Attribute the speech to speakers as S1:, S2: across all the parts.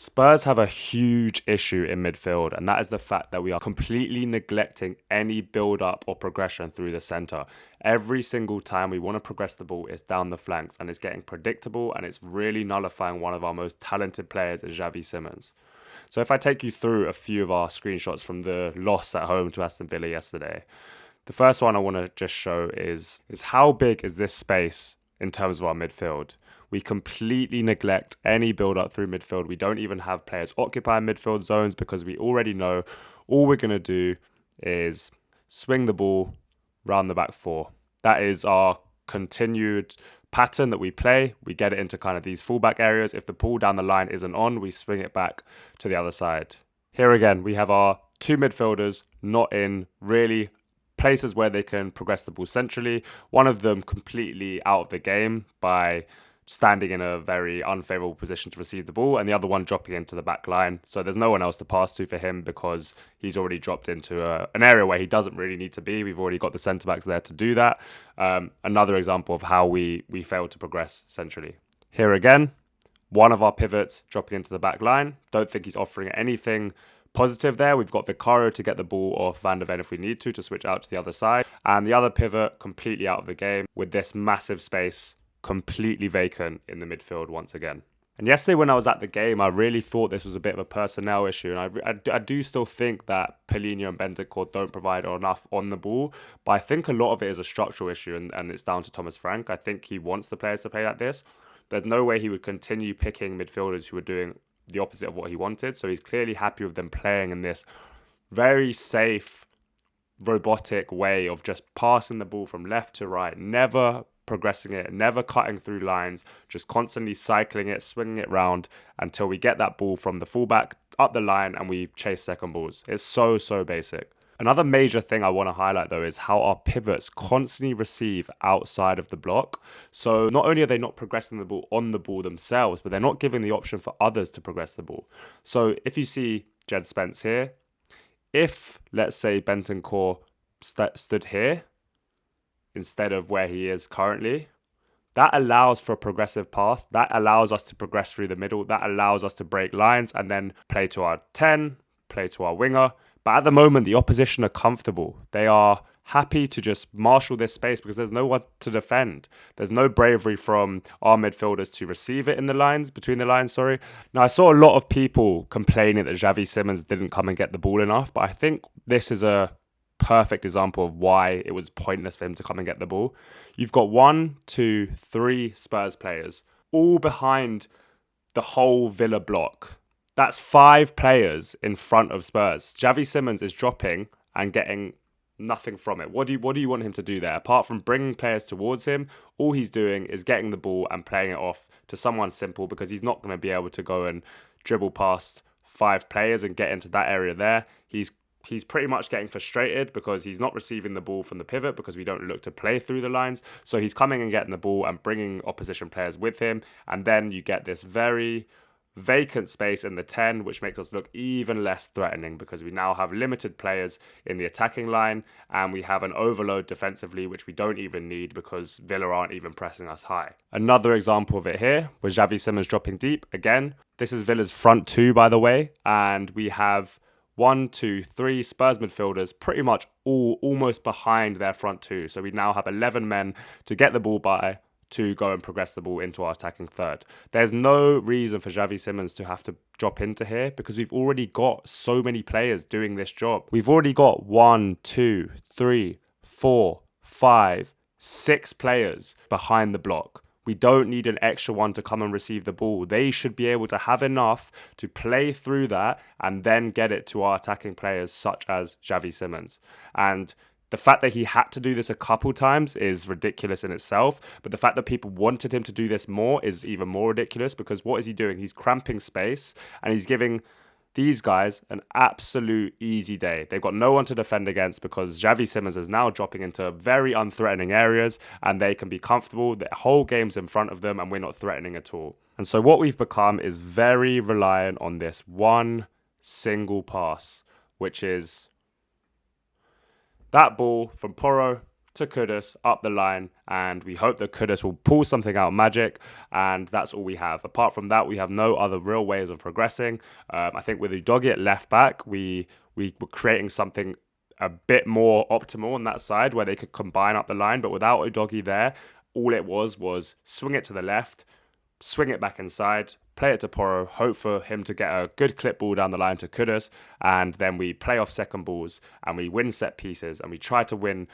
S1: Spurs have a huge issue in midfield, and that is the fact that we are completely neglecting any build-up or progression through the centre. Every single time we want to progress the ball, it's down the flanks, and it's getting predictable, and it's really nullifying one of our most talented players, Xavi Simons. So if I take you through a few of our screenshots from the loss at home to Aston Villa yesterday, the first one I want to just show is how big is this space in terms of our midfield. We completely neglect any build-up through midfield. We don't even have players occupying midfield zones because we already know all we're going to do is swing the ball round the back four. That is our continued pattern that we play. We get it into kind of these fullback areas. If the ball down the line isn't on, we swing it back to the other side. Here again, we have our two midfielders not in really places where they can progress the ball centrally. One of them completely out of the game by standing in a very unfavourable position to receive the ball, and the other one dropping into the back line. So there's no one else to pass to for him because he's already dropped into an area where he doesn't really need to be. We've already got the centre-backs there to do that. Another example of how we fail to progress centrally. Here again, one of our pivots dropping into the back line. Don't think he's offering anything positive there. We've got Vicario to get the ball off Van der Ven if we need to switch out to the other side. And the other pivot completely out of the game with this massive space completely vacant in the midfield once again. And yesterday when I was at the game, I really thought this was a bit of a personnel issue. And I do still think that Paulinho and Bentancur don't provide enough on the ball. But I think a lot of it is a structural issue and it's down to Thomas Frank. I think he wants the players to play like this. There's no way he would continue picking midfielders who are doing the opposite of what he wanted. So he's clearly happy with them playing in this very safe, robotic way of just passing the ball from left to right, never progressing it, never cutting through lines, just constantly cycling it, swinging it round until we get that ball from the fullback up the line and we chase second balls. It's so basic. Another major thing I want to highlight though is how our pivots constantly receive outside of the block. So not only are they not progressing the ball on the ball themselves, but they're not giving the option for others to progress the ball. So if you see Jed Spence here, if let's say Bentancur stood here instead of where he is currently, that allows for a progressive pass. That allows us to progress through the middle. That allows us to break lines and then play to our 10, play to our winger. But at the moment, the opposition are comfortable. They are happy to just marshal this space because there's no one to defend. There's no bravery from our midfielders to receive it in the lines, between the lines, sorry. Now, I saw a lot of people complaining that Xavi Simons didn't come and get the ball enough, but I think this is a perfect example of why it was pointless for him to come and get the ball. You've got 1, 2, 3 Spurs players all behind the whole Villa block. That's 5 players in front of Spurs. Xavi Simons is dropping and getting nothing from it. What do you want him to do there? Apart from bringing players towards him, all he's doing is getting the ball and playing it off to someone simple because he's not going to be able to go and dribble past 5 players and get into that area there. He's pretty much getting frustrated because he's not receiving the ball from the pivot because we don't look to play through the lines. So he's coming and getting the ball and bringing opposition players with him. And then you get this very vacant space in the 10, which makes us look even less threatening because we now have limited players in the attacking line and we have an overload defensively, which we don't even need because Villa aren't even pressing us high. Another example of it here was Xavi Simons dropping deep. Again, this is Villa's front 2, by the way, and we have 1, 2, 3 Spurs midfielders pretty much all almost behind their front 2. So we now have 11 men to get the ball by to go and progress the ball into our attacking third. There's no reason for Xavi Simons to have to drop into here because we've already got so many players doing this job. We've already got 1, 2, 3, 4, 5, 6 players behind the block. We don't need an extra one to come and receive the ball. They should be able to have enough to play through that and then get it to our attacking players such as Xavi Simons. And the fact that he had to do this a couple times is ridiculous in itself. But the fact that people wanted him to do this more is even more ridiculous because what is he doing? He's cramping space and he's giving these guys an absolute easy day. They've got no one to defend against because Xavi Simons is now dropping into very unthreatening areas and they can be comfortable. The whole game's in front of them and we're not threatening at all. And so what we've become is very reliant on this one single pass, which is that ball from Porro to Kudus, up the line, and we hope that Kudus will pull something out magic, and that's all we have. Apart from that, we have no other real ways of progressing. I think with Udogie at left back, we were creating something a bit more optimal on that side where they could combine up the line, but without Udogie there, all it was swing it to the left, swing it back inside, play it to Porro, hope for him to get a good clip ball down the line to Kudus, and then we play off second balls and we win set pieces and we try to win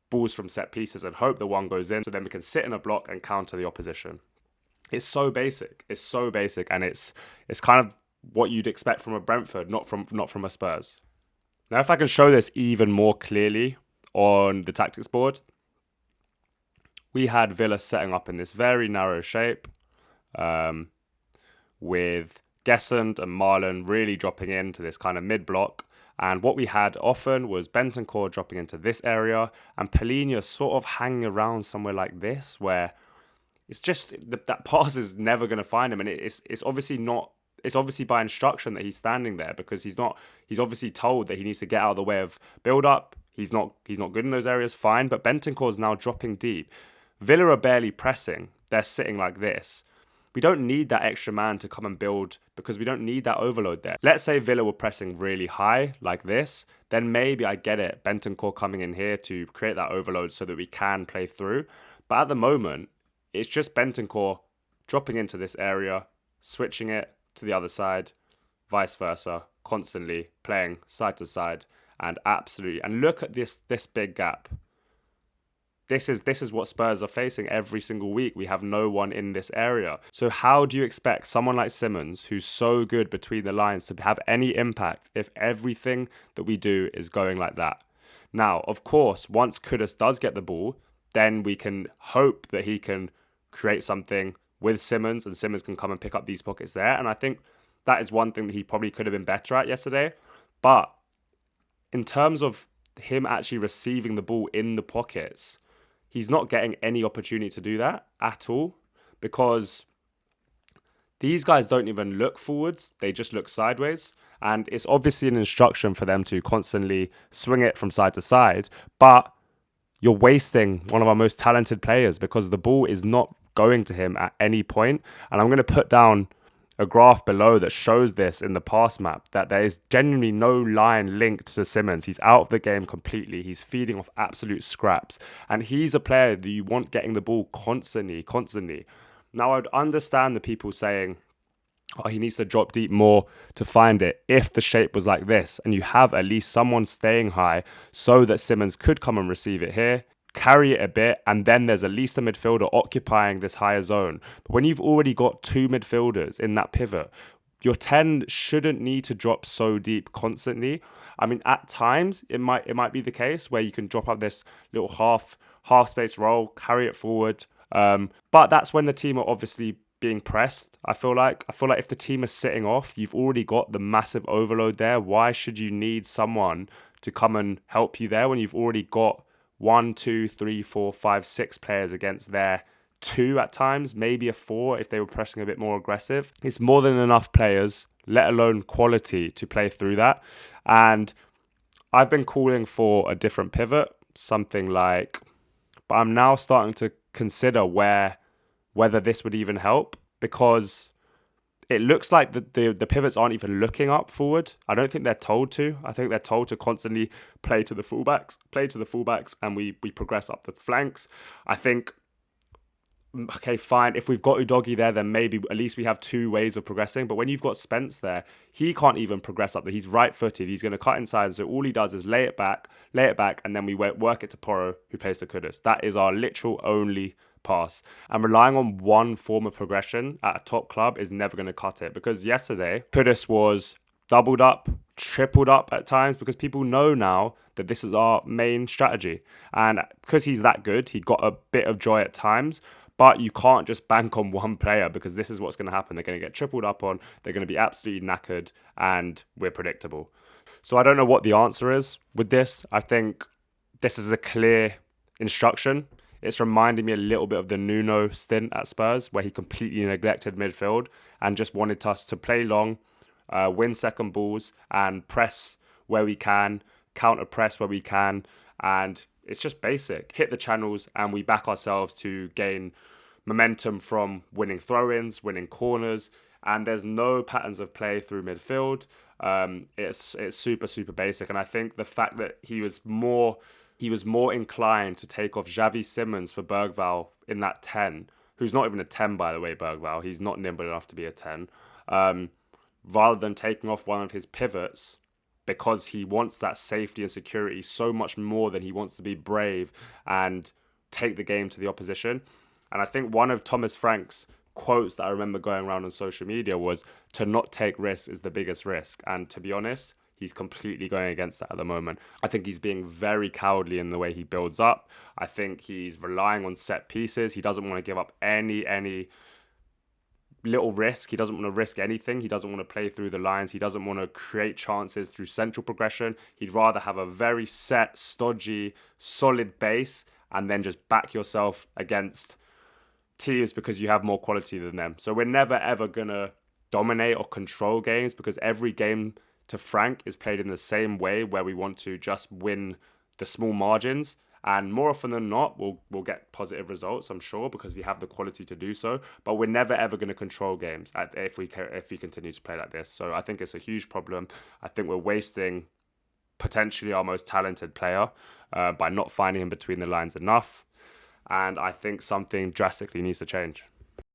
S1: balls from set pieces and hope the one goes in, so then we can sit in a block and counter the opposition. It's so basic, and it's kind of what you'd expect from a Brentford, not from a Spurs. Now, if I can show this even more clearly on the tactics board, we had Villa setting up in this very narrow shape, with Gessend and Marlon really dropping into this kind of mid-block. And what we had often was Bentancur dropping into this area and Palhinha sort of hanging around somewhere like this, where it's just that pass is never going to find him. And it's obviously not. It's obviously by instruction that he's standing there, because he's obviously told that he needs to get out of the way of build up. He's not good in those areas, fine. But Bentancur is now dropping deep. Villa are barely pressing. They're sitting like this. We don't need that extra man to come and build, because we don't need that overload there. Let's say Villa were pressing really high like this, then maybe I get it. Bentancur coming in here to create that overload so that we can play through. But at the moment, it's just Bentancur dropping into this area, switching it to the other side, vice versa, constantly playing side to side, and look at this big gap. This is what Spurs are facing every single week. We have no one in this area. So how do you expect someone like Simmons, who's so good between the lines, to have any impact if everything that we do is going like that? Now, of course, once Kudus does get the ball, then we can hope that he can create something with Simmons, and Simmons can come and pick up these pockets there. And I think that is one thing that he probably could have been better at yesterday. But in terms of him actually receiving the ball in the pockets, he's not getting any opportunity to do that at all, because these guys don't even look forwards. They just look sideways. And it's obviously an instruction for them to constantly swing it from side to side. But you're wasting one of our most talented players, because the ball is not going to him at any point. And I'm going to put down a graph below that shows this in the pass map, that there is genuinely no line linked to Simmons. He's out of the game completely. He's feeding off absolute scraps. And he's a player that you want getting the ball constantly. Now, I would understand the people saying, oh, he needs to drop deep more to find it, if the shape was like this and you have at least someone staying high so that Simmons could come and receive it here, carry it a bit, and then there's at least a midfielder occupying this higher zone. But when you've already got two midfielders in that pivot, your 10 shouldn't need to drop so deep constantly. I mean, at times it might be the case where you can drop up this little half space roll, carry it forward. But that's when the team are obviously being pressed. I feel like if the team is sitting off, you've already got the massive overload there. Why should you need someone to come and help you there when you've already got 1, 2, 3, 4, 5, 6 players against their 2 at times, maybe a 4 if they were pressing a bit more aggressive? It's more than enough players, let alone quality, to play through that. And I've been calling for a different pivot, something like, but I'm now starting to consider whether this would even help, because it looks like the pivots aren't even looking up forward. I don't think they're told to. I think they're told to constantly play to the fullbacks, and we progress up the flanks. I think, okay, fine. If we've got Udogie there, then maybe at least we have 2 ways of progressing. But when you've got Spence there, he can't even progress up there. He's right-footed. He's going to cut inside. So all he does is lay it back, and then we work it to Porro, who plays to Kudus. That is our literal only pass. And relying on one form of progression at a top club is never going to cut it, because yesterday Kudus was doubled up, tripled up at times, because people know now that this is our main strategy. And because he's that good, he got a bit of joy at times. But you can't just bank on one player, because this is what's going to happen. They're going to get tripled up on, they're going to be absolutely knackered, and we're predictable. So I don't know what the answer is with this. I think this is a clear instruction. It's reminding me a little bit of the Nuno stint at Spurs, where he completely neglected midfield and just wanted us to play long, win second balls, and press where we can, counter press where we can, and it's just basic. Hit the channels and we back ourselves to gain momentum from winning throw-ins, winning corners, and there's no patterns of play through midfield. It's super, super basic. And I think the fact that he was more inclined to take off Xavi Simmons for Bergvall in that 10, who's not even a 10, by the way, Bergvall. He's not nimble enough to be a 10. Rather than taking off one of his pivots, because he wants that safety and security so much more than he wants to be brave and take the game to the opposition. And I think one of Thomas Frank's quotes that I remember going around on social media was, to not take risks is the biggest risk. And to be honest, he's completely going against that at the moment. I think he's being very cowardly in the way he builds up. I think he's relying on set pieces. He doesn't want to give up any little risk. He doesn't want to risk anything. He doesn't want to play through the lines. He doesn't want to create chances through central progression. He'd rather have a very set, stodgy, solid base and then just back yourself against teams because you have more quality than them. So we're never ever going to dominate or control games, because every game to Frank is played in the same way, where we want to just win the small margins. And more often than not, we'll get positive results, I'm sure, because we have the quality to do so. But we're never ever going to control games if we continue to play like this. So I think it's a huge problem. I think we're wasting potentially our most talented player by not finding him between the lines enough. And I think something drastically needs to change.